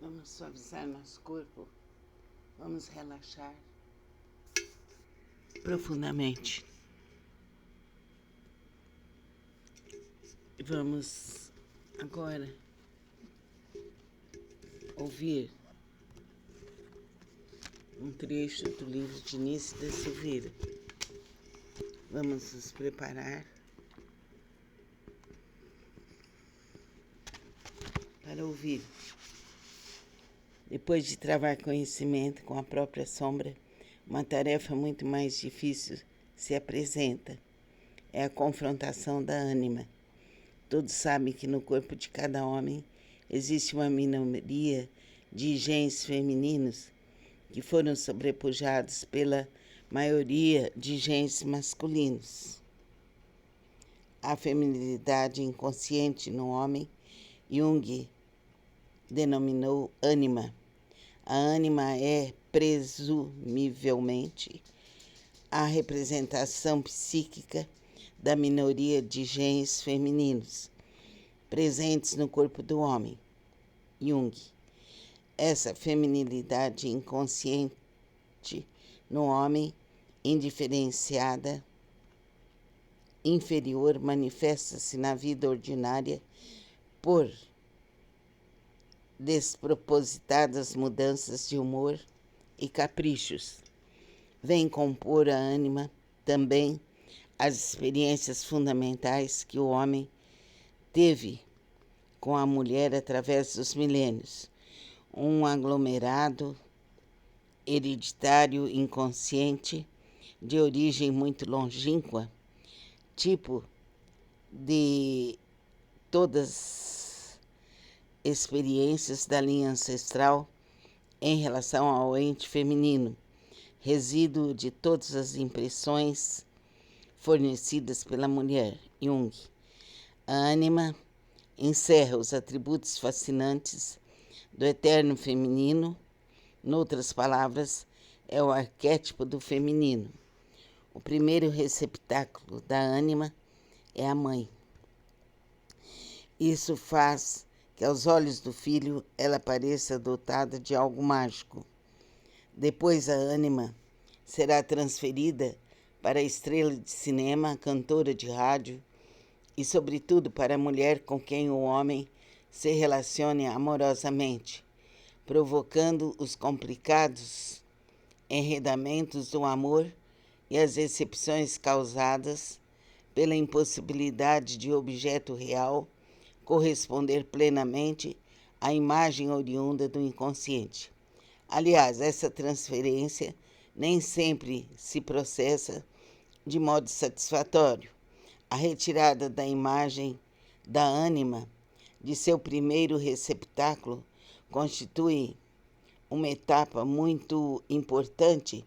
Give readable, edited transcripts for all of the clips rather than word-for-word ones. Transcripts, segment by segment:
Vamos suavizar nosso corpo, vamos relaxar profundamente. Vamos agora ouvir um trecho do livro de Nícida Silveira. Vamos nos preparar para ouvir. Depois de travar conhecimento com a própria sombra, uma tarefa muito mais difícil se apresenta. É a confrontação da ânima. Todos sabem que no corpo de cada homem existe uma minoria de genes femininos que foram sobrepujados pela maioria de genes masculinos. A feminilidade inconsciente no homem, Jung denominou ânima. A ânima é, presumivelmente, a representação psíquica da minoria de genes femininos presentes no corpo do homem, Jung. Essa feminilidade inconsciente no homem, indiferenciada, inferior, manifesta-se na vida ordinária por despropositadas mudanças de humor e caprichos. Vem compor a ânima também as experiências fundamentais que o homem teve com a mulher através dos milênios. Um aglomerado hereditário inconsciente de origem muito longínqua, tipo de todas experiências da linha ancestral em relação ao ente feminino, resíduo de todas as impressões fornecidas pela mulher, Jung. A ânima encerra os atributos fascinantes do eterno feminino, noutras palavras, é o arquétipo do feminino. O primeiro receptáculo da ânima é a mãe. Isso faz que aos olhos do filho ela pareça dotada de algo mágico. Depois a ânima será transferida para a estrela de cinema, cantora de rádio e, sobretudo, para a mulher com quem o homem se relacione amorosamente, provocando os complicados enredamentos do amor e as decepções causadas pela impossibilidade de objeto real corresponder plenamente à imagem oriunda do inconsciente. Aliás, essa transferência nem sempre se processa de modo satisfatório. A retirada da imagem da ânima de seu primeiro receptáculo constitui uma etapa muito importante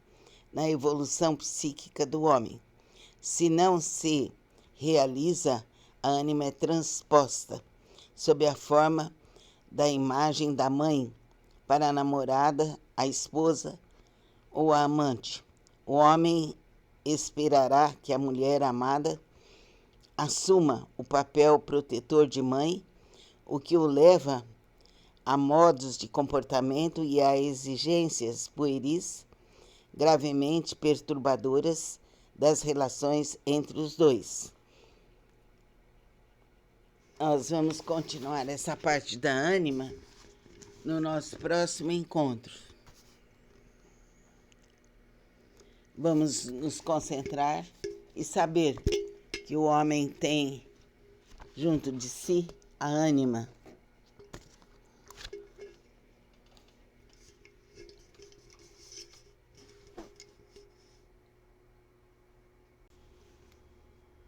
na evolução psíquica do homem. Se não se realiza, a ânima é transposta sob a forma da imagem da mãe para a namorada, a esposa ou a amante. O homem esperará que a mulher amada assuma o papel protetor de mãe, o que o leva a modos de comportamento e a exigências pueris gravemente perturbadoras das relações entre os dois. Nós vamos continuar essa parte da ânima no nosso próximo encontro. Vamos nos concentrar e saber que o homem tem junto de si a ânima.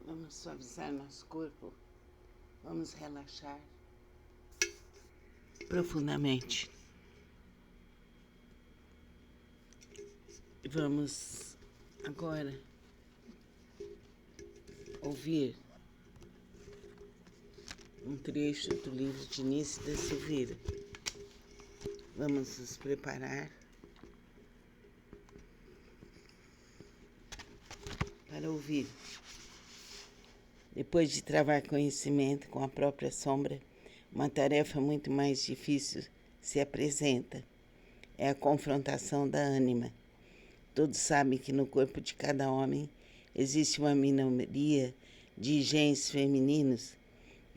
Vamos suavizar nosso corpo, vamos relaxar profundamente. Vamos agora ouvir um trecho do livro de Nícida Silveira. Vamos nos preparar para ouvir. Depois de travar conhecimento com a própria sombra, uma tarefa muito mais difícil se apresenta. É a confrontação da ânima. Todos sabem que no corpo de cada homem existe uma minoria de genes femininos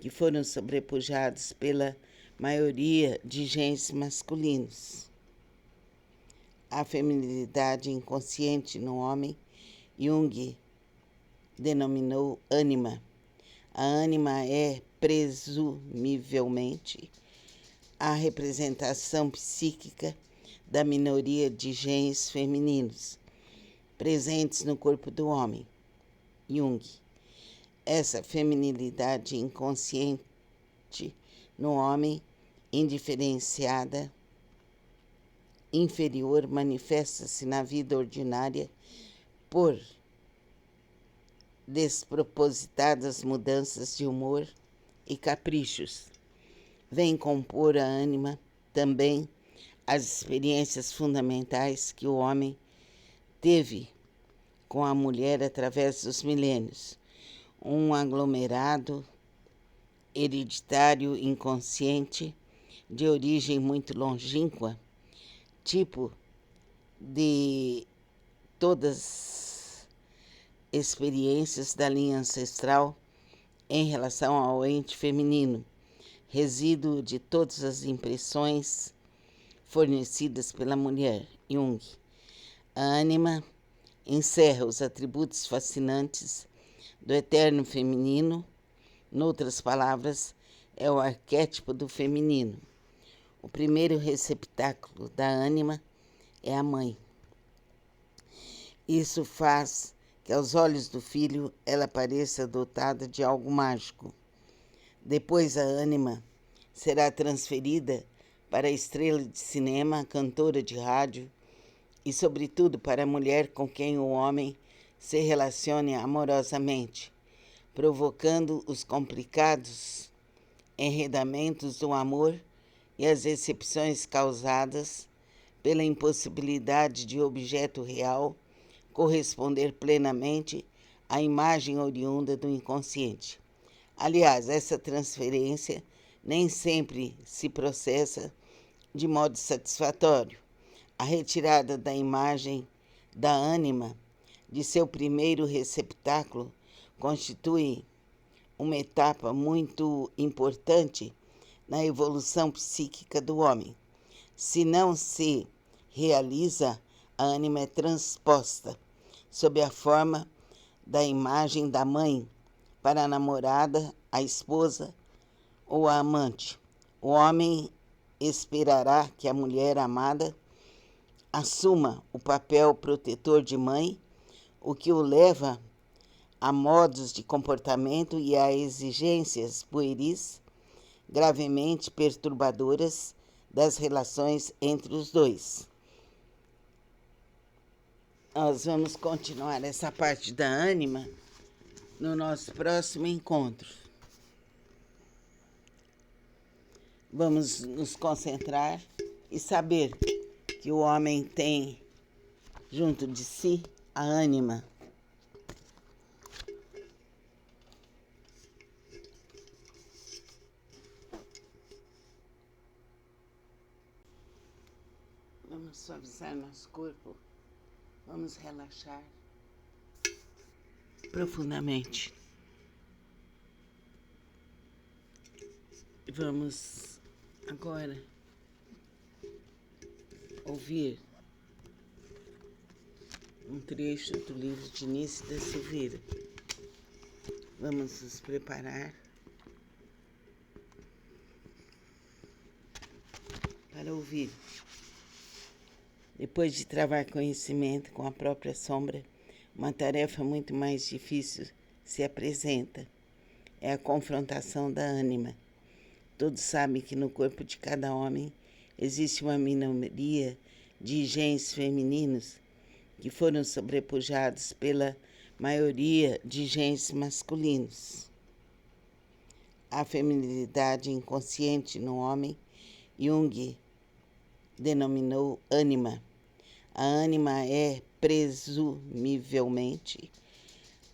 que foram sobrepujados pela maioria de genes masculinos. A feminilidade inconsciente no homem, Jung denominou ânima. A ânima é, presumivelmente, a representação psíquica da minoria de genes femininos presentes no corpo do homem, Jung. Essa feminilidade inconsciente no homem, indiferenciada, inferior, manifesta-se na vida ordinária por despropositadas mudanças de humor e caprichos. Vem compor a ânima também as experiências fundamentais que o homem teve com a mulher através dos milênios, um aglomerado hereditário inconsciente de origem muito longínqua, tipo de todas experiências da linha ancestral em relação ao ente feminino, resíduo de todas as impressões fornecidas pela mulher, Jung. A ânima encerra os atributos fascinantes do eterno feminino, noutras palavras, é o arquétipo do feminino. O primeiro receptáculo da ânima é a mãe. Isso faz que aos olhos do filho ela pareça dotada de algo mágico. Depois a ânima será transferida para a estrela de cinema, cantora de rádio e, sobretudo, para a mulher com quem o homem se relacione amorosamente, provocando os complicados enredamentos do amor e as decepções causadas pela impossibilidade de objeto real corresponder plenamente à imagem oriunda do inconsciente. Aliás, essa transferência nem sempre se processa de modo satisfatório. A retirada da imagem da ânima de seu primeiro receptáculo constitui uma etapa muito importante na evolução psíquica do homem. Se não se realiza, a ânima é transposta sob a forma da imagem da mãe para a namorada, a esposa ou a amante. O homem esperará que a mulher amada assuma o papel protetor de mãe, o que o leva a modos de comportamento e a exigências pueris gravemente perturbadoras das relações entre os dois. Nós vamos continuar essa parte da ânima no nosso próximo encontro. Vamos nos concentrar e saber que o homem tem junto de si a ânima. Vamos suavizar nosso corpo. Vamos relaxar profundamente. Vamos agora ouvir um trecho do livro de Nício da Silveira. Vamos nos preparar para ouvir. Depois de travar conhecimento com a própria sombra, uma tarefa muito mais difícil se apresenta. É a confrontação da ânima. Todos sabem que no corpo de cada homem existe uma minoria de genes femininos que foram sobrepujados pela maioria de genes masculinos. A feminilidade inconsciente no homem, Jung denominou ânima. A ânima é, presumivelmente,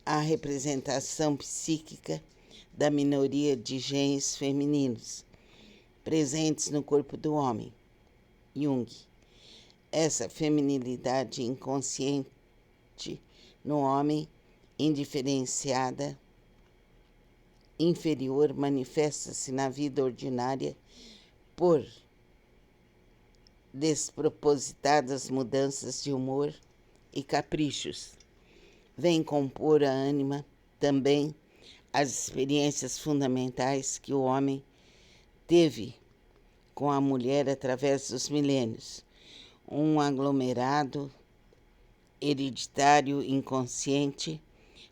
a representação psíquica da minoria de genes femininos presentes no corpo do homem, Jung. Essa feminilidade inconsciente no homem, indiferenciada, inferior, manifesta-se na vida ordinária por despropositadas mudanças de humor e caprichos. Vem compor a ânima também as experiências fundamentais que o homem teve com a mulher através dos milênios, um aglomerado hereditário inconsciente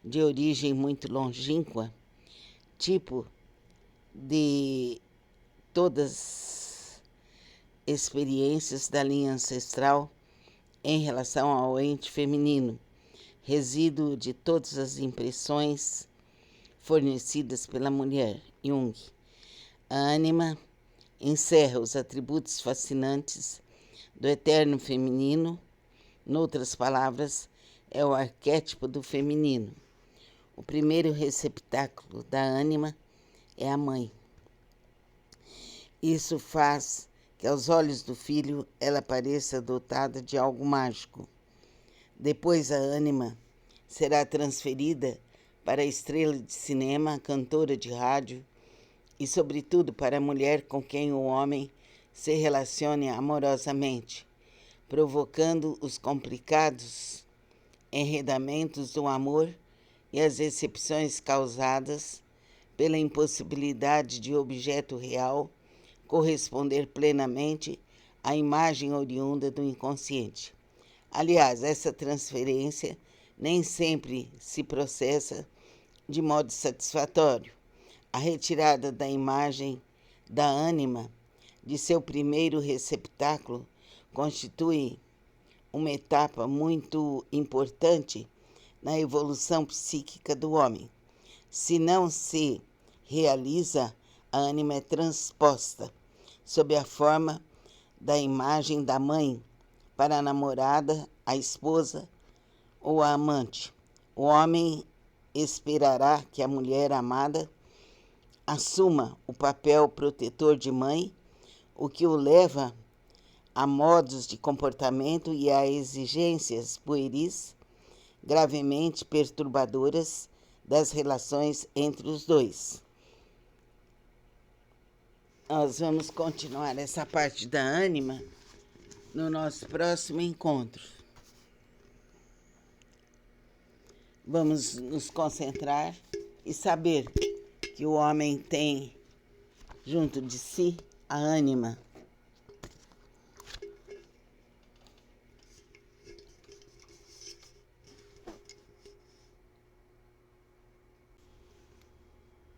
de origem muito longínqua, tipo de todas experiências da linha ancestral em relação ao ente feminino, resíduo de todas as impressões fornecidas pela mulher, Jung. A ânima encerra os atributos fascinantes do eterno feminino, noutras palavras, é o arquétipo do feminino. O primeiro receptáculo da ânima é a mãe. Isso faz que aos olhos do filho ela pareça dotada de algo mágico. Depois a ânima será transferida para a estrela de cinema, cantora de rádio e, sobretudo, para a mulher com quem o homem se relacione amorosamente, provocando os complicados enredamentos do amor e as decepções causadas pela impossibilidade de objeto real corresponder plenamente à imagem oriunda do inconsciente. Aliás, essa transferência nem sempre se processa de modo satisfatório. A retirada da imagem da ânima de seu primeiro receptáculo constitui uma etapa muito importante na evolução psíquica do homem. Se não se realiza, a ânima é transposta sob a forma da imagem da mãe para a namorada, a esposa ou a amante. O homem esperará que a mulher amada assuma o papel protetor de mãe, o que o leva a modos de comportamento e a exigências pueris gravemente perturbadoras das relações entre os dois. Nós vamos continuar essa parte da ânima no nosso próximo encontro. Vamos nos concentrar e saber que o homem tem junto de si a ânima.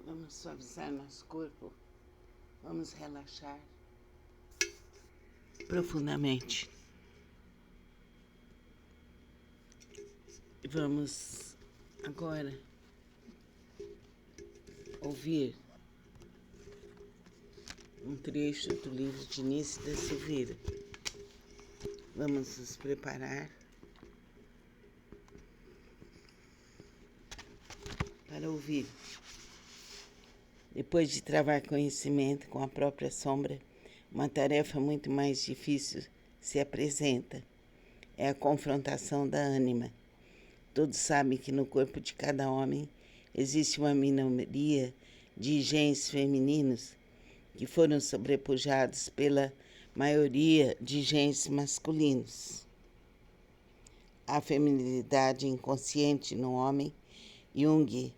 Vamos suavizar nosso corpo. Vamos relaxar profundamente. Vamos agora ouvir um trecho do livro de Nício da Silveira. Vamos nos preparar para ouvir. Depois de travar conhecimento com a própria sombra, uma tarefa muito mais difícil se apresenta. É a confrontação da ânima. Todos sabem que no corpo de cada homem existe uma minoria de genes femininos que foram sobrepujados pela maioria de genes masculinos. A feminilidade inconsciente no homem, Jung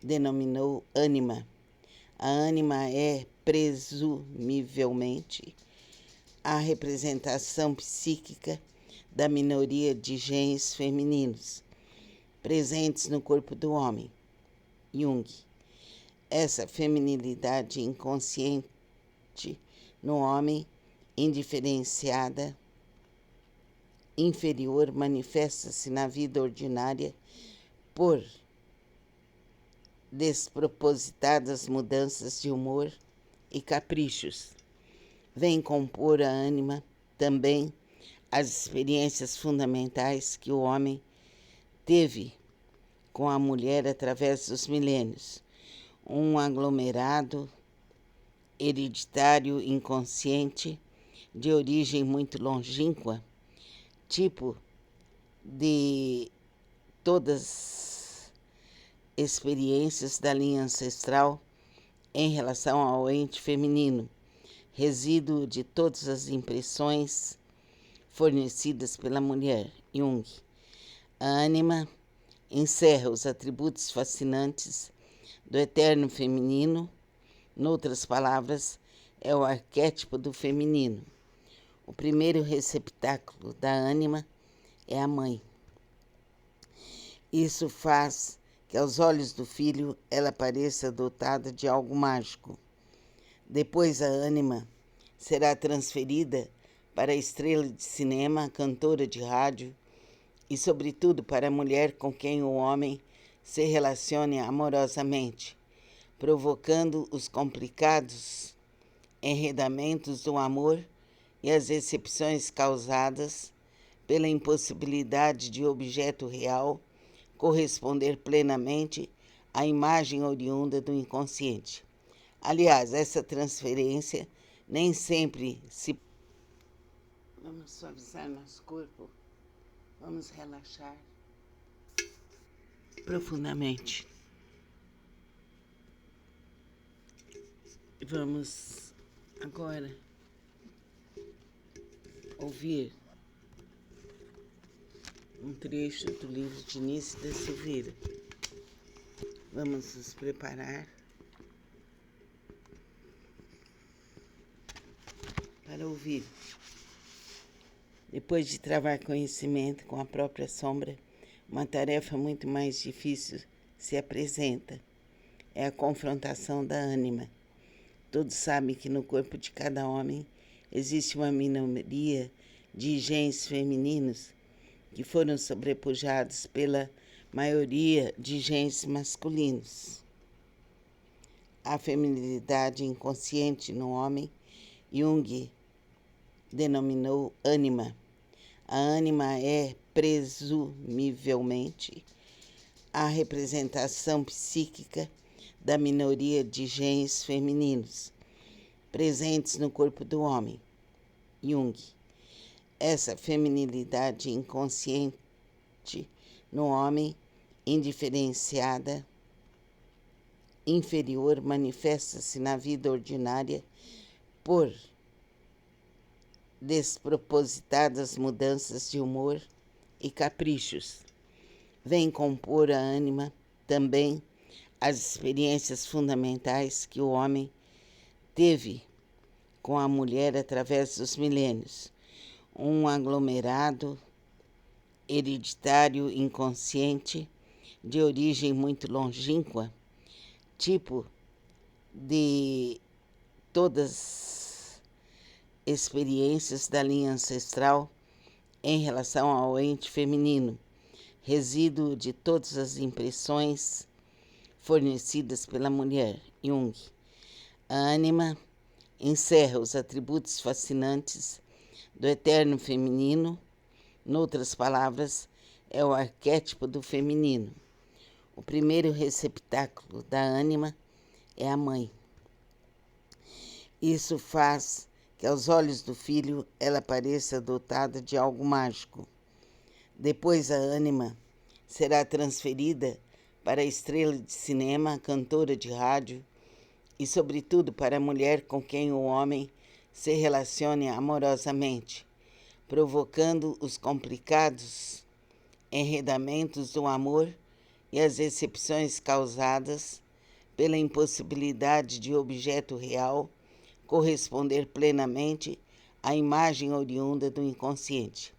denominou ânima. A ânima é, presumivelmente, a representação psíquica da minoria de genes femininos presentes no corpo do homem, Jung. Essa feminilidade inconsciente no homem, indiferenciada, inferior, manifesta-se na vida ordinária por despropositadas mudanças de humor e caprichos. Vem compor a ânima também as experiências fundamentais que o homem teve com a mulher através dos milênios, um aglomerado hereditário inconsciente de origem muito longínqua, tipo de todas experiências da linha ancestral em relação ao ente feminino, resíduo de todas as impressões fornecidas pela mulher, Jung. A ânima encerra os atributos fascinantes do eterno feminino, noutras palavras, é o arquétipo do feminino. O primeiro receptáculo da ânima é a mãe. Isso faz que aos olhos do filho ela pareça dotada de algo mágico. Depois a ânima será transferida para a estrela de cinema, cantora de rádio e, sobretudo, para a mulher com quem o homem se relacione amorosamente, provocando os complicados enredamentos do amor e as decepções causadas pela impossibilidade de objeto real corresponder plenamente à imagem oriunda do inconsciente. Aliás, essa transferência nem sempre se... Vamos suavizar nosso corpo, vamos relaxar profundamente. Vamos agora ouvir um trecho do livro de Nícia da Silveira. Vamos nos preparar para ouvir. Depois de travar conhecimento com a própria sombra, uma tarefa muito mais difícil se apresenta. É a confrontação da ânima. Todos sabem que no corpo de cada homem existe uma minoria de genes femininos que foram sobrepujados pela maioria de genes masculinos. A feminilidade inconsciente no homem, Jung denominou ânima. A ânima é, presumivelmente, a representação psíquica da minoria de genes femininos presentes no corpo do homem, Jung. Essa feminilidade inconsciente no homem, indiferenciada, inferior, manifesta-se na vida ordinária por despropositadas mudanças de humor e caprichos. Vem compor a ânima também as experiências fundamentais que o homem teve com a mulher através dos milênios, um aglomerado hereditário inconsciente de origem muito longínqua, tipo de todas experiências da linha ancestral em relação ao ente feminino, resíduo de todas as impressões fornecidas pela mulher, Jung. A ânima encerra os atributos fascinantes do eterno feminino, noutras palavras, é o arquétipo do feminino. O primeiro receptáculo da ânima é a mãe. Isso faz que aos olhos do filho ela pareça dotada de algo mágico. Depois a ânima será transferida para a estrela de cinema, cantora de rádio e, sobretudo, para a mulher com quem o homem se relacione amorosamente, provocando os complicados enredamentos do amor e as decepções causadas pela impossibilidade de objeto real corresponder plenamente à imagem oriunda do inconsciente.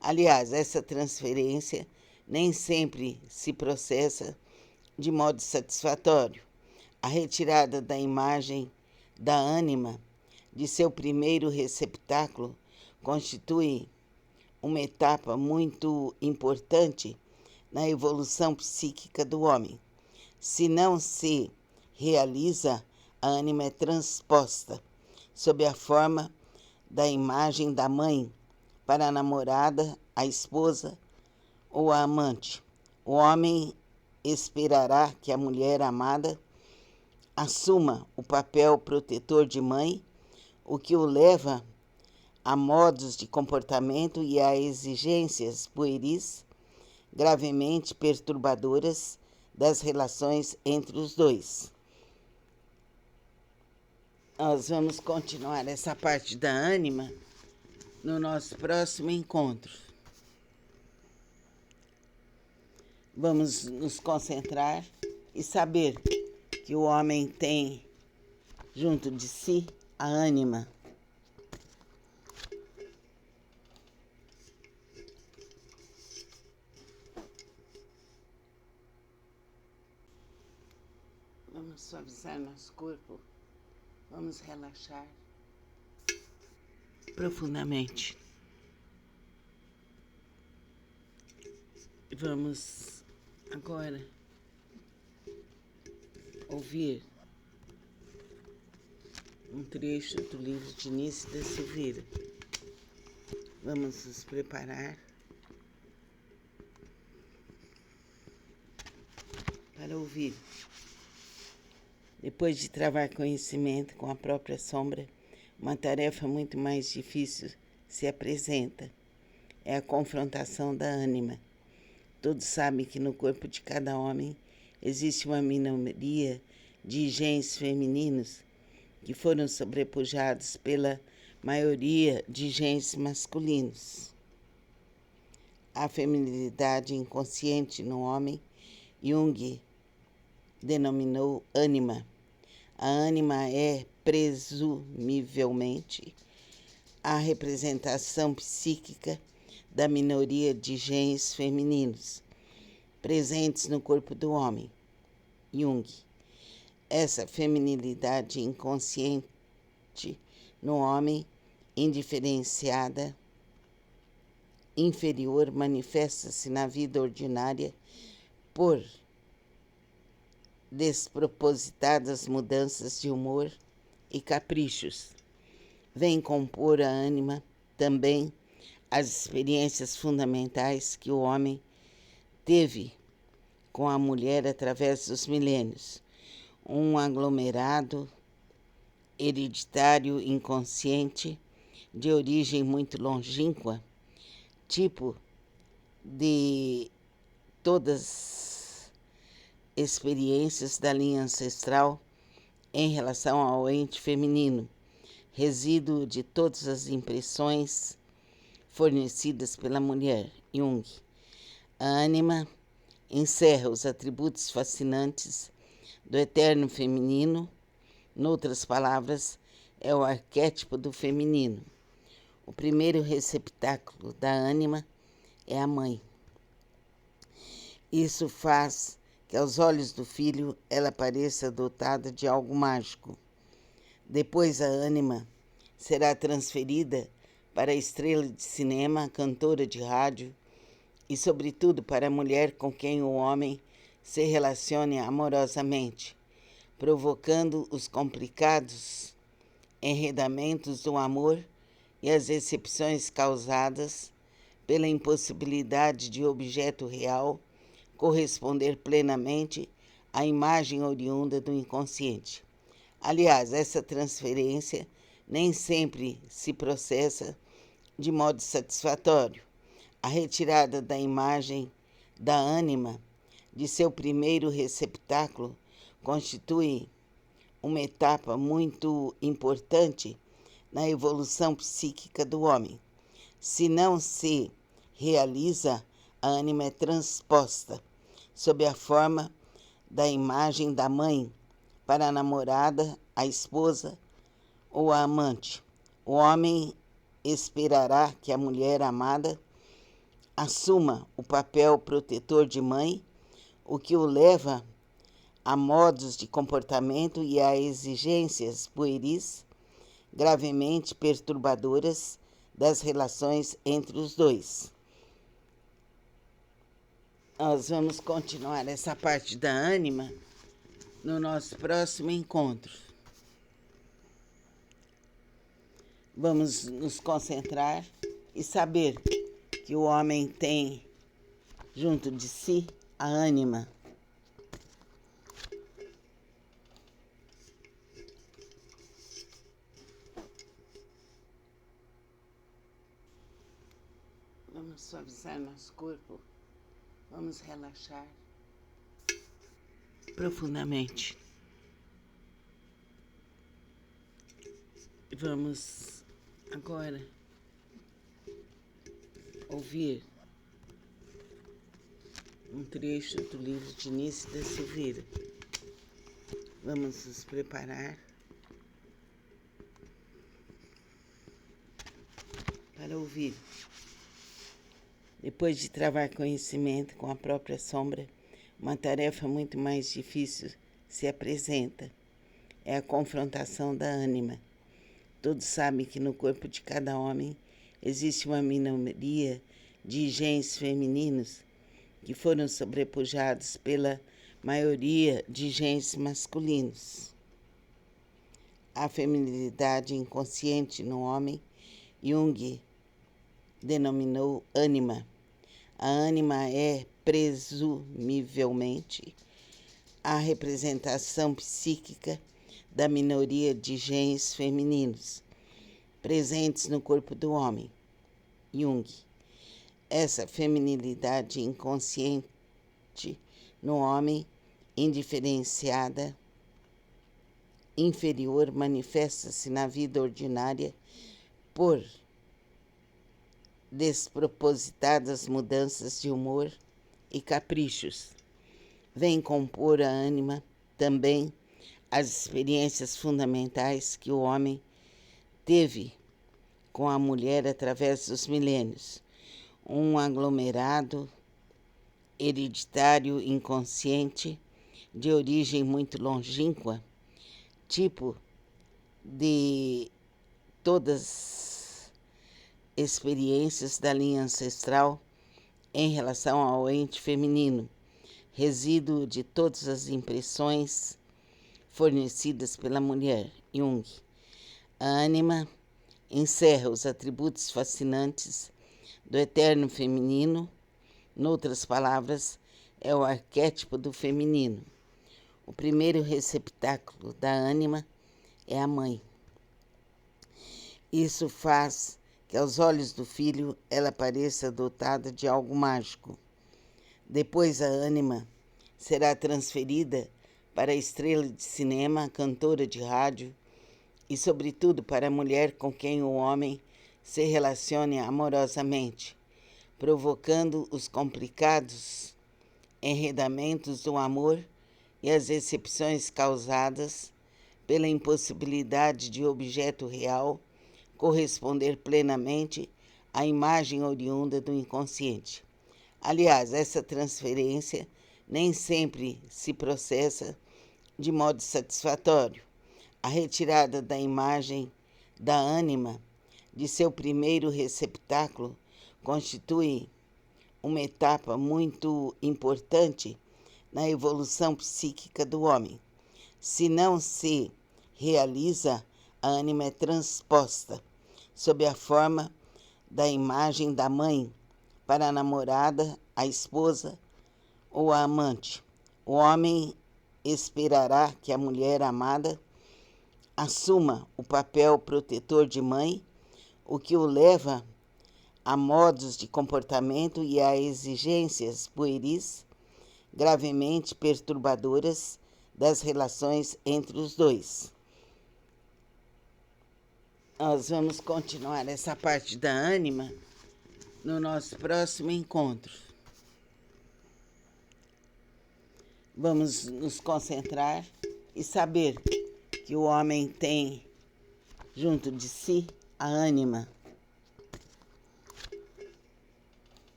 Aliás, essa transferência nem sempre se processa de modo satisfatório. A retirada da imagem da ânima de seu primeiro receptáculo constitui uma etapa muito importante na evolução psíquica do homem. Se não se realiza, a ânima é transposta sob a forma da imagem da mãe para a namorada, a esposa ou a amante. O homem esperará que a mulher amada assuma o papel protetor de mãe, o que o leva a modos de comportamento e a exigências pueris gravemente perturbadoras das relações entre os dois. Nós vamos continuar essa parte da ânima no nosso próximo encontro. Vamos nos concentrar e saber que o homem tem junto de si a ânima. Vamos suavizar nosso corpo. Vamos relaxar profundamente. Vamos agora ouvir um trecho do livro de Nício da Silveira. Vamos nos preparar para ouvir. Depois de travar conhecimento com a própria sombra, uma tarefa muito mais difícil se apresenta. É a confrontação da ânima. Todos sabem que no corpo de cada homem existe uma minoria de genes femininos que foram sobrepujados pela maioria de genes masculinos. A feminilidade inconsciente no homem, Jung denominou ânima. A ânima é, presumivelmente, a representação psíquica da minoria de genes femininos presentes no corpo do homem, Jung. Essa feminilidade inconsciente no homem, indiferenciada, inferior, manifesta-se na vida ordinária por despropositadas mudanças de humor e caprichos. Vem compor a ânima também as experiências fundamentais que o homem teve com a mulher através dos milênios, um aglomerado hereditário inconsciente de origem muito longínqua, tipo de todas experiências da linha ancestral em relação ao ente feminino, resíduo de todas as impressões fornecidas pela mulher, Jung. A ânima encerra os atributos fascinantes do eterno feminino, noutras palavras, é o arquétipo do feminino. O primeiro receptáculo da ânima é a mãe. Isso faz que aos olhos do filho ela pareça dotada de algo mágico. Depois a ânima será transferida para a estrela de cinema, cantora de rádio e, sobretudo, para a mulher com quem o homem se relacione amorosamente, provocando os complicados enredamentos do amor e as decepções causadas pela impossibilidade de objeto real corresponder plenamente à imagem oriunda do inconsciente. Aliás, essa transferência nem sempre se processa de modo satisfatório. A retirada da imagem da ânima de seu primeiro receptáculo constitui uma etapa muito importante na evolução psíquica do homem. Se não se realiza, a ânima é transposta sob a forma da imagem da mãe para a namorada, a esposa ou a amante. O homem esperará que a mulher amada assuma o papel protetor de mãe, o que o leva a modos de comportamento e a exigências pueris gravemente perturbadoras das relações entre os dois. Nós vamos continuar essa parte da ânima no nosso próximo encontro. Vamos nos concentrar e saber que o homem tem junto de si a ânima. Vamos suavizar nosso corpo, vamos relaxar profundamente. Vamos agora ouvir um trecho do livro de Nício da Silveira. Vamos nos preparar para ouvir. Depois de travar conhecimento com a própria sombra, uma tarefa muito mais difícil se apresenta. É a confrontação da ânima. Todos sabem que no corpo de cada homem existe uma minoria de genes femininos que foram sobrepujados pela maioria de genes masculinos. A feminilidade inconsciente no homem, Jung denominou ânima. A ânima é, presumivelmente, a representação psíquica da minoria de genes femininos presentes no corpo do homem, Jung. Essa feminilidade inconsciente no homem, indiferenciada, inferior, manifesta-se na vida ordinária por despropositadas mudanças de humor e caprichos. Vem compor a ânima também as experiências fundamentais que o homem teve com a mulher através dos milênios, um aglomerado hereditário inconsciente de origem muito longínqua, tipo de todas experiências da linha ancestral em relação ao ente feminino, resíduo de todas as impressões fornecidas pela mulher, Jung. A ânima encerra os atributos fascinantes do eterno feminino, noutras palavras, é o arquétipo do feminino. O primeiro receptáculo da ânima é a mãe. Isso faz que aos olhos do filho ela pareça dotada de algo mágico. Depois a ânima será transferida para a estrela de cinema, cantora de rádio e, sobretudo, para a mulher com quem o homem se relacione amorosamente, provocando os complicados enredamentos do amor e as decepções causadas pela impossibilidade de objeto real corresponder plenamente à imagem oriunda do inconsciente. Aliás, essa transferência nem sempre se processa de modo satisfatório. A retirada da imagem da ânima de seu primeiro receptáculo constitui uma etapa muito importante na evolução psíquica do homem. Se não se realiza, a ânima é transposta sob a forma da imagem da mãe para a namorada, a esposa ou a amante. O homem esperará que a mulher amada assuma o papel protetor de mãe, o que o leva a modos de comportamento e a exigências pueris gravemente perturbadoras das relações entre os dois. Nós vamos continuar essa parte da ânima no nosso próximo encontro. Vamos nos concentrar e saber que o homem tem junto de si a ânima.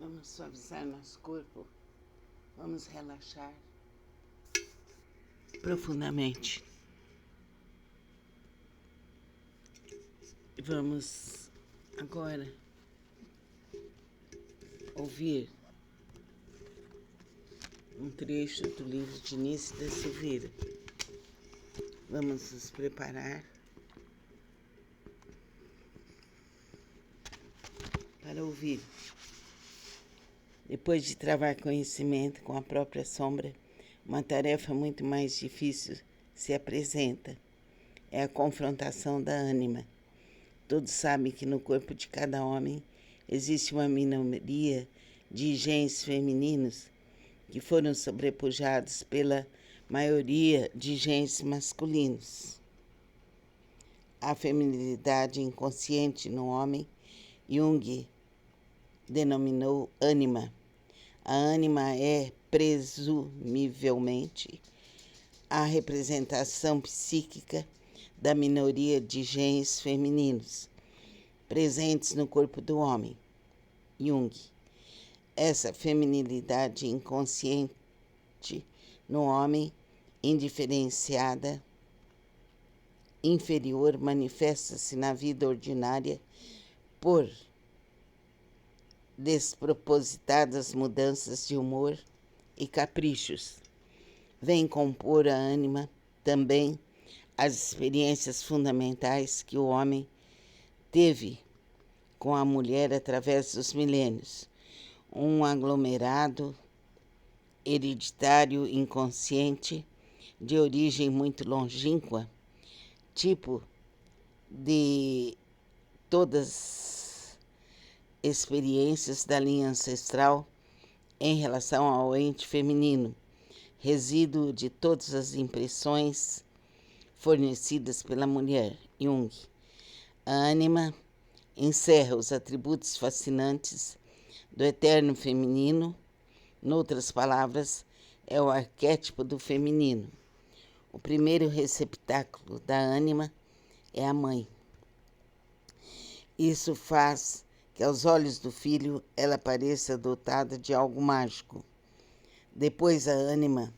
Vamos suavizar nosso corpo, vamos relaxar profundamente. Vamos agora ouvir um trecho do livro de Nício da Silveira. Vamos nos preparar para ouvir. Depois de travar conhecimento com a própria sombra, uma tarefa muito mais difícil se apresenta. É a confrontação da ânima. Todos sabem que no corpo de cada homem existe uma minoria de genes femininos que foram sobrepujados pela maioria de genes masculinos. A feminilidade inconsciente no homem, Jung denominou ânima. A ânima é, presumivelmente, a representação psíquica da minoria de genes femininos presentes no corpo do homem, Jung. Essa feminilidade inconsciente no homem, indiferenciada, inferior, manifesta-se na vida ordinária por despropositadas mudanças de humor e caprichos. Vem compor a ânima também as experiências fundamentais que o homem teve com a mulher através dos milênios, um aglomerado hereditário inconsciente de origem muito longínqua, tipo de todas experiências da linha ancestral em relação ao ente feminino, resíduo de todas as impressões fornecidas pela mulher, Jung. A ânima encerra os atributos fascinantes do eterno feminino, noutras palavras, é o arquétipo do feminino. O primeiro receptáculo da ânima é a mãe. Isso faz que aos olhos do filho ela pareça dotada de algo mágico. Depois a ânima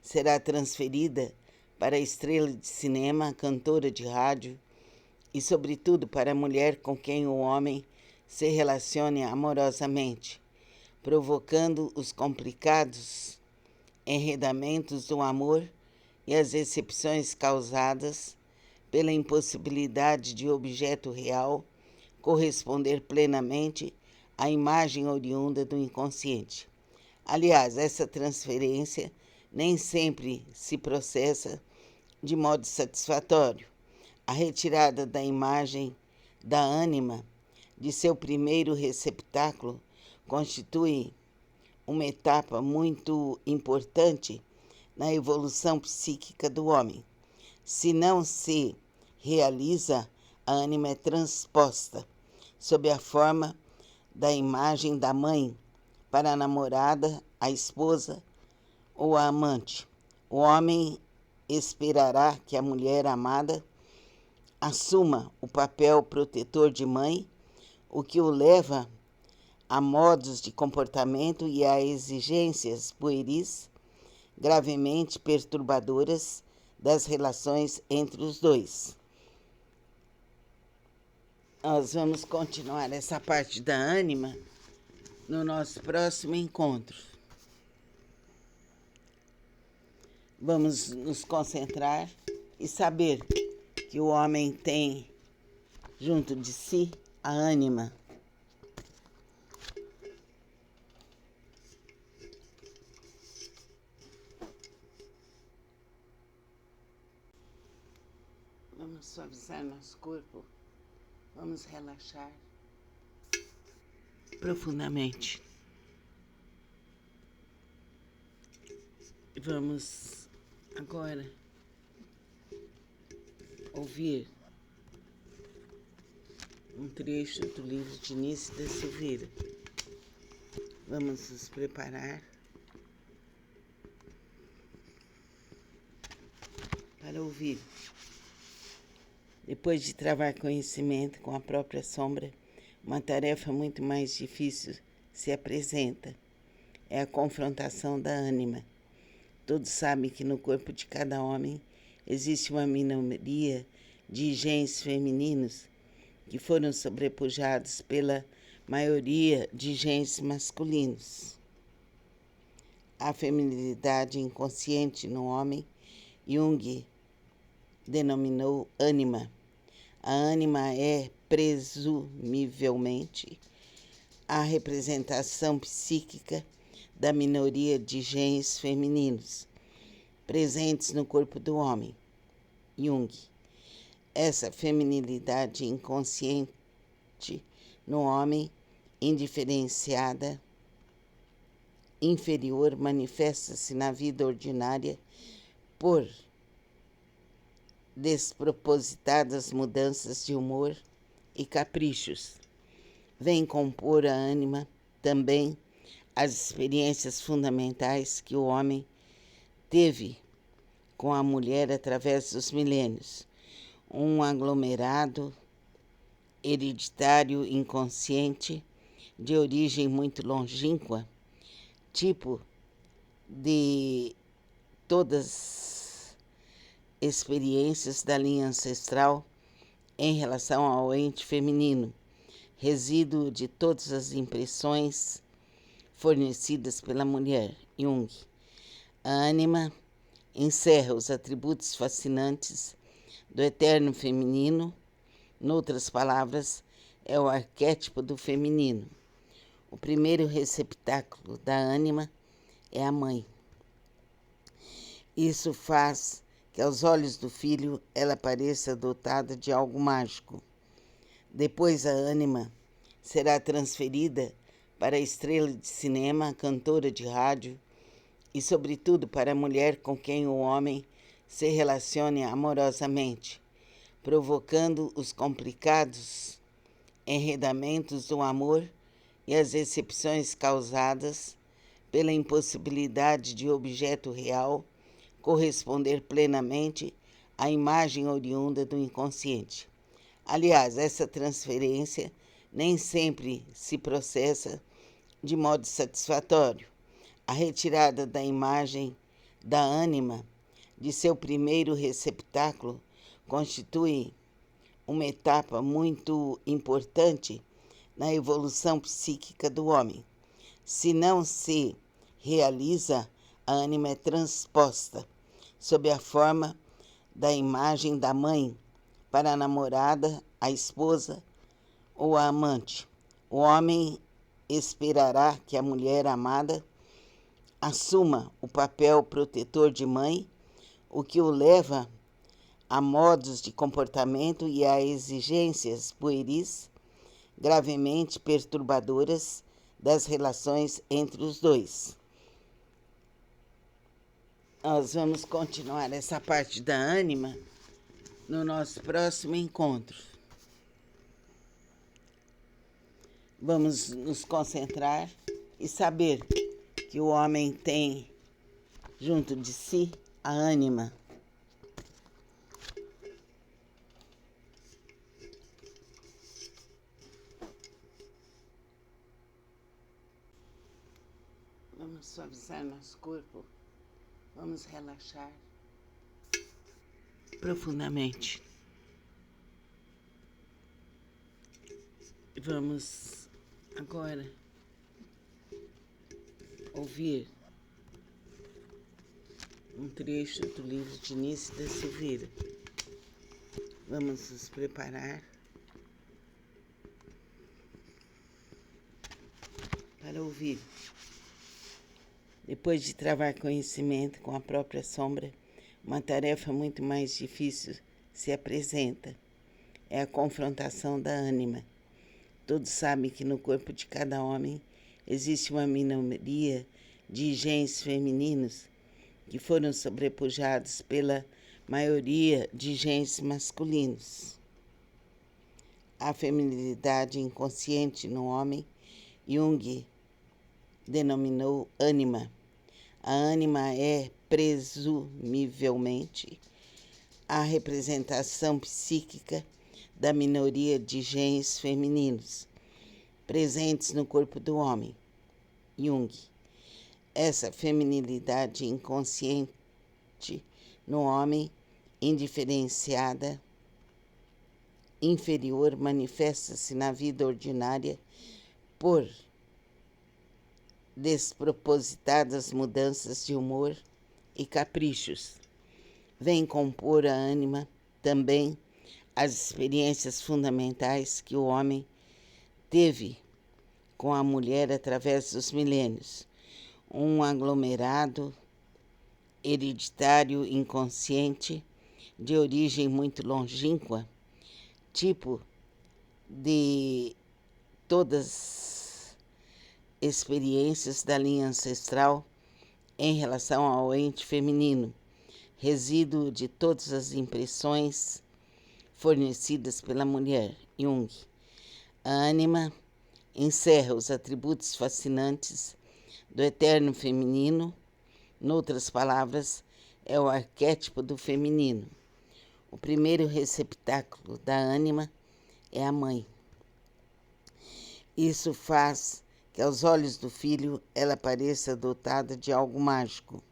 será transferida para a estrela de cinema, cantora de rádio e, sobretudo, para a mulher com quem o homem se relacione amorosamente, provocando os complicados enredamentos do amor e as decepções causadas pela impossibilidade de objeto real corresponder plenamente à imagem oriunda do inconsciente. Aliás, essa transferência nem sempre se processa de modo satisfatório. A retirada da imagem da ânima de seu primeiro receptáculo constitui uma etapa muito importante na evolução psíquica do homem. Se não se realiza, a ânima é transposta sob a forma da imagem da mãe para a namorada, a esposa ou a amante. O homem esperará que a mulher amada assuma o papel protetor de mãe, o que o leva a modos de comportamento e a exigências pueris gravemente perturbadoras das relações entre os dois. Nós vamos continuar essa parte da ânima no nosso próximo encontro. Vamos nos concentrar e saber que o homem tem junto de si a ânima. Vamos suavizar nosso corpo. Vamos relaxar profundamente. Vamos agora ouvir um trecho do livro de Nício da Silveira. Vamos nos preparar para ouvir. Depois de travar conhecimento com a própria sombra, uma tarefa muito mais difícil se apresenta. É a confrontação da ânima. Todos sabem que no corpo de cada homem existe uma minoria de genes femininos que foram sobrepujados pela maioria de genes masculinos. A feminilidade inconsciente no homem, Jung denominou ânima. A ânima é, presumivelmente, a representação psíquica da minoria de genes femininos presentes no corpo do homem, Jung. Essa feminilidade inconsciente no homem, indiferenciada, inferior, manifesta-se na vida ordinária por despropositadas mudanças de humor e caprichos. Vem compor a ânima também as experiências fundamentais que o homem teve com a mulher através dos milênios, um aglomerado hereditário inconsciente de origem muito longínqua, tipo de todas experiências da linha ancestral em relação ao ente feminino, resíduo de todas as impressões fornecidas pela mulher. Jung. A ânima encerra os atributos fascinantes do eterno feminino, noutras palavras, é o arquétipo do feminino. O primeiro receptáculo da ânima é a mãe. Isso faz que aos olhos do filho ela pareça dotada de algo mágico. Depois a ânima será transferida para a estrela de cinema, cantora de rádio e, sobretudo, para a mulher com quem o homem se relacione amorosamente, provocando os complicados enredamentos do amor e as decepções causadas pela impossibilidade de objeto real corresponder plenamente à imagem oriunda do inconsciente. Aliás, essa transferência nem sempre se processa de modo satisfatório. A retirada da imagem da ânima de seu primeiro receptáculo constitui uma etapa muito importante na evolução psíquica do homem. Se não se realiza, a ânima é transposta sob a forma da imagem da mãe para a namorada, a esposa ou a amante. O homem esperará que a mulher amada assuma o papel protetor de mãe, o que o leva a modos de comportamento e a exigências pueris gravemente perturbadoras das relações entre os dois. Nós vamos continuar essa parte da ânima no nosso próximo encontro. Vamos nos concentrar e saber que o homem tem junto de si a ânima. Vamos suavizar nosso corpo. Vamos relaxar profundamente. Vamos agora ouvir um trecho do livro de Nício da Silveira. Vamos nos preparar para ouvir. Depois de travar conhecimento com a própria sombra, uma tarefa muito mais difícil se apresenta. É a confrontação da ânima. Todos sabem que no corpo de cada homem existe uma minoria de genes femininos que foram sobrepujados pela maioria de genes masculinos. A feminilidade inconsciente no homem, Jung denominou ânima. A ânima é, presumivelmente, a representação psíquica da minoria de genes femininos presentes no corpo do homem. Jung. Essa feminilidade inconsciente no homem, indiferenciada, inferior, manifesta-se na vida ordinária por despropositadas mudanças de humor e caprichos. Vem compor a ânima também as experiências fundamentais que o homem teve com a mulher através dos milênios, um aglomerado hereditário inconsciente de origem muito longínqua, tipo de todas experiências da linha ancestral em relação ao ente feminino, resíduo de todas as impressões fornecidas pela mulher, Jung. A ânima encerra os atributos fascinantes do eterno feminino, noutras palavras, é o arquétipo do feminino. O primeiro receptáculo da ânima é a mãe. Isso faz que aos olhos do filho ela pareça dotada de algo mágico.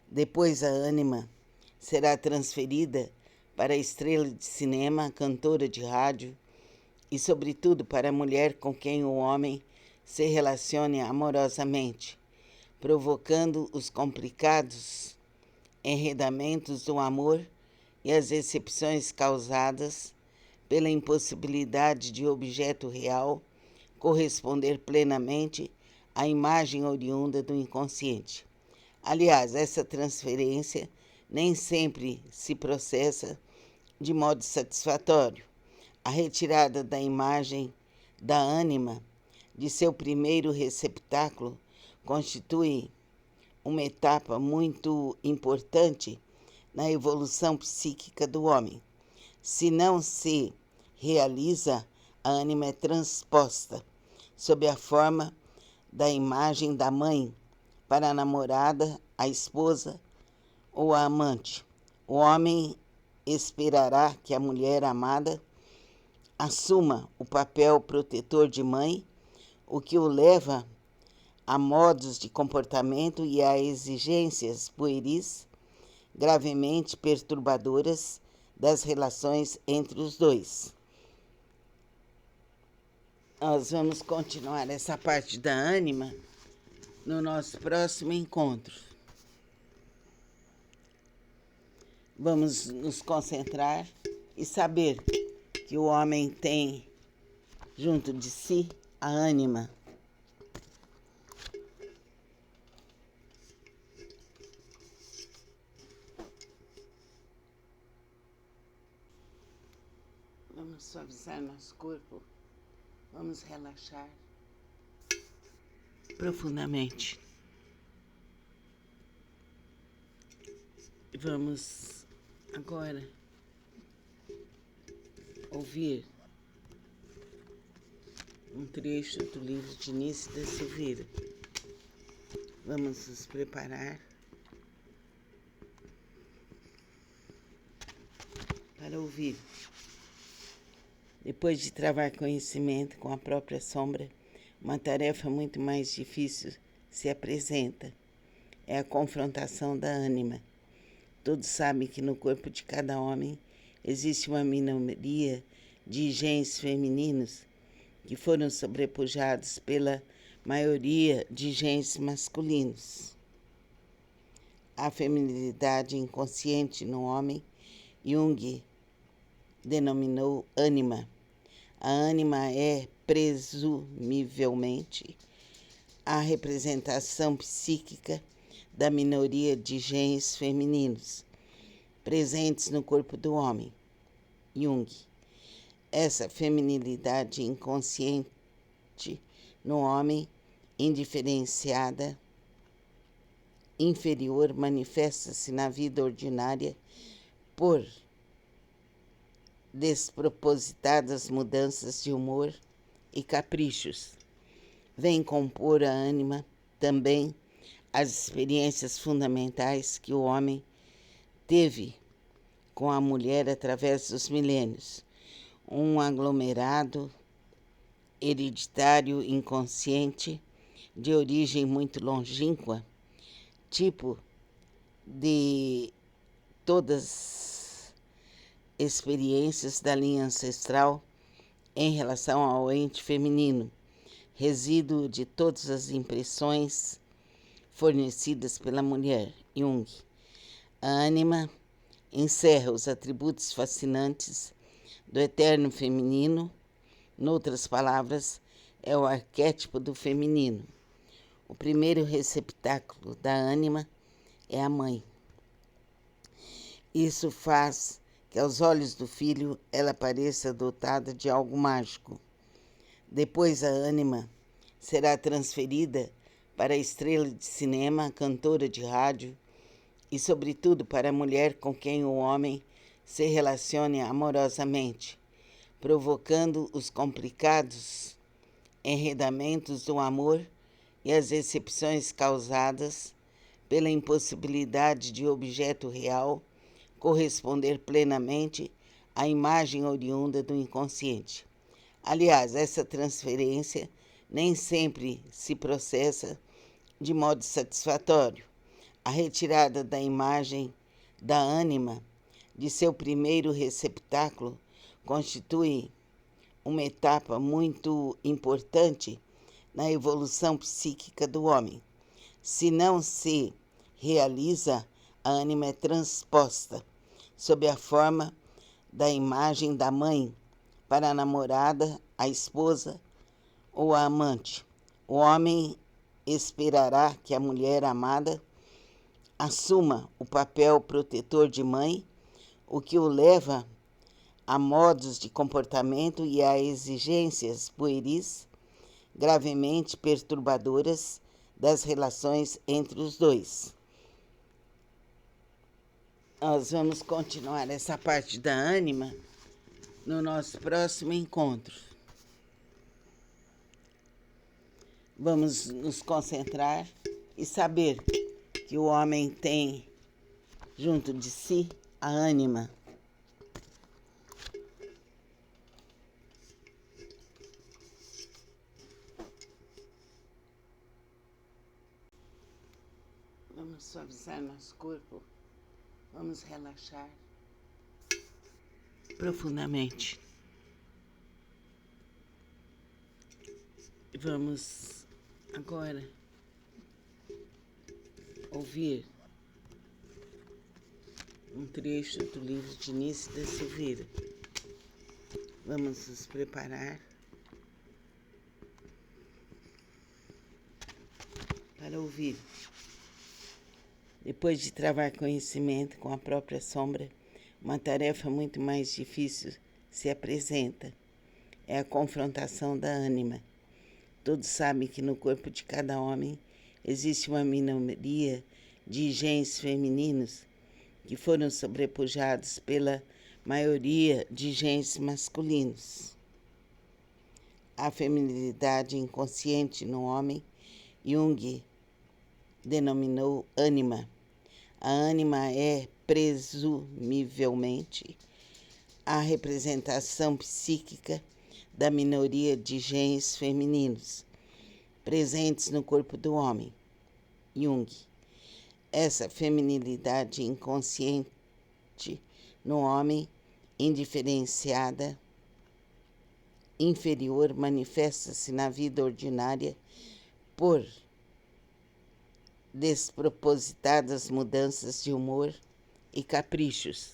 Depois a ânima será transferida para a estrela de cinema, cantora de rádio e, sobretudo, para a mulher com quem o homem se relacione amorosamente, provocando os complicados enredamentos do amor e as decepções causadas pela impossibilidade de objeto real corresponder plenamente à imagem oriunda do inconsciente. Aliás, essa transferência nem sempre se processa de modo satisfatório. A retirada da imagem da ânima de seu primeiro receptáculo constitui uma etapa muito importante na evolução psíquica do homem. Se não se realiza, a ânima é transposta sob a forma da imagem da mãe para a namorada, a esposa ou a amante. O homem esperará que a mulher amada assuma o papel protetor de mãe, o que o leva a modos de comportamento e a exigências pueris gravemente perturbadoras das relações entre os dois. Nós vamos continuar essa parte da ânima no nosso próximo encontro. Vamos nos concentrar e saber que o homem tem junto de si a ânima. Vamos suavizar nosso corpo. Vamos relaxar profundamente. Vamos agora ouvir um trecho do livro de Nícida Silveira. Vamos nos preparar para ouvir. Depois de travar conhecimento com a própria sombra, uma tarefa muito mais difícil se apresenta. É a confrontação da ânima. Todos sabem que no corpo de cada homem existe uma minoria de genes femininos que foram sobrepujados pela maioria de genes masculinos. A feminilidade inconsciente no homem, Jung denominou ânima. A ânima é, presumivelmente, a representação psíquica da minoria de genes femininos presentes no corpo do homem, Jung. Essa feminilidade inconsciente no homem, indiferenciada, inferior, manifesta-se na vida ordinária por despropositadas mudanças de humor e caprichos. Vem compor a ânima também as experiências fundamentais que o homem teve com a mulher através dos milênios, um aglomerado hereditário inconsciente de origem muito longínqua, tipo de todas experiências da linha ancestral em relação ao ente feminino, resíduo de todas as impressões fornecidas pela mulher, Jung. A ânima encerra os atributos fascinantes do eterno feminino, noutras palavras, é o arquétipo do feminino. O primeiro receptáculo da ânima é a mãe. Isso faz que aos olhos do filho ela pareça dotada de algo mágico. Depois a ânima será transferida para a estrela de cinema, cantora de rádio e, sobretudo, para a mulher com quem o homem se relacione amorosamente, provocando os complicados enredamentos do amor e as decepções causadas pela impossibilidade de objeto real corresponder plenamente à imagem oriunda do inconsciente. Aliás, essa transferência nem sempre se processa de modo satisfatório. A retirada da imagem da ânima de seu primeiro receptáculo constitui uma etapa muito importante na evolução psíquica do homem. Se não se realiza, a ânima é transposta sob a forma da imagem da mãe para a namorada, a esposa ou a amante. O homem esperará que a mulher amada assuma o papel protetor de mãe, o que o leva a modos de comportamento e a exigências pueris gravemente perturbadoras das relações entre os dois. Nós vamos continuar essa parte da ânima no nosso próximo encontro. Vamos nos concentrar e saber que o homem tem junto de si a ânima. Vamos suavizar nosso corpo. Vamos relaxar profundamente. Vamos agora ouvir um trecho do livro de Nício da Silveira. Vamos nos preparar para ouvir. Depois de travar conhecimento com a própria sombra, uma tarefa muito mais difícil se apresenta. É a confrontação da ânima. Todos sabem que no corpo de cada homem existe uma minoria de genes femininos que foram sobrepujados pela maioria de genes masculinos. A feminilidade inconsciente no homem, Jung denominou ânima. A ânima é, presumivelmente, a representação psíquica da minoria de genes femininos presentes no corpo do homem, Jung. Essa feminilidade inconsciente no homem, indiferenciada, inferior, manifesta-se na vida ordinária por despropositadas mudanças de humor e caprichos.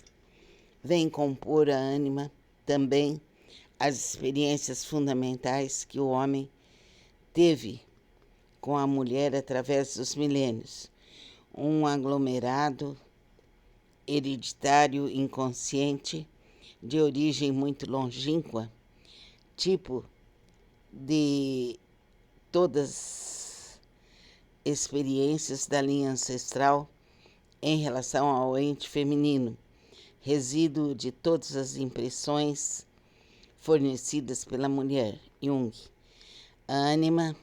Vem compor a ânima também as experiências fundamentais que o homem teve com a mulher através dos milênios. Um aglomerado hereditário inconsciente de origem muito longínqua, tipo de todas experiências da linha ancestral em relação ao ente feminino, resíduo de todas as impressões fornecidas pela mulher, Jung. A ânima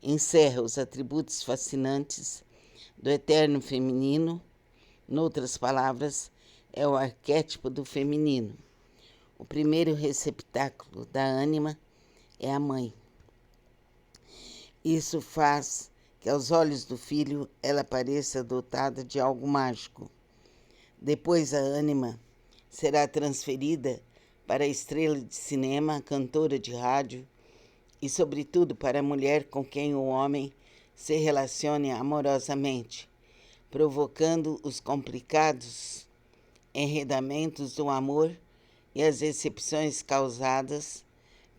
encerra os atributos fascinantes do eterno feminino, noutras palavras, é o arquétipo do feminino. O primeiro receptáculo da ânima é a mãe. Isso faz que aos olhos do filho ela pareça dotada de algo mágico. Depois a ânima será transferida para a estrela de cinema, cantora de rádio e, sobretudo, para a mulher com quem o homem se relacione amorosamente, provocando os complicados enredamentos do amor e as decepções causadas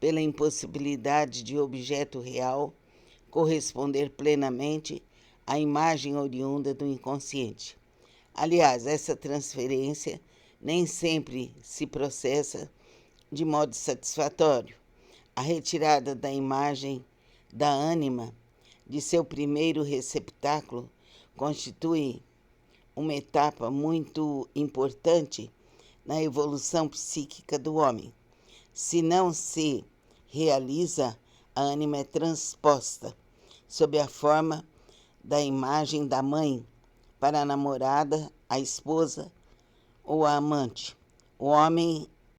pela impossibilidade de objeto real corresponder plenamente à imagem oriunda do inconsciente. Aliás, essa transferência nem sempre se processa de modo satisfatório. A retirada da imagem da ânima de seu primeiro receptáculo constitui uma etapa muito importante na evolução psíquica do homem. Se não se realiza, a ânima é transposta sob a forma da imagem da mãe para a namorada, a esposa ou a amante. O homem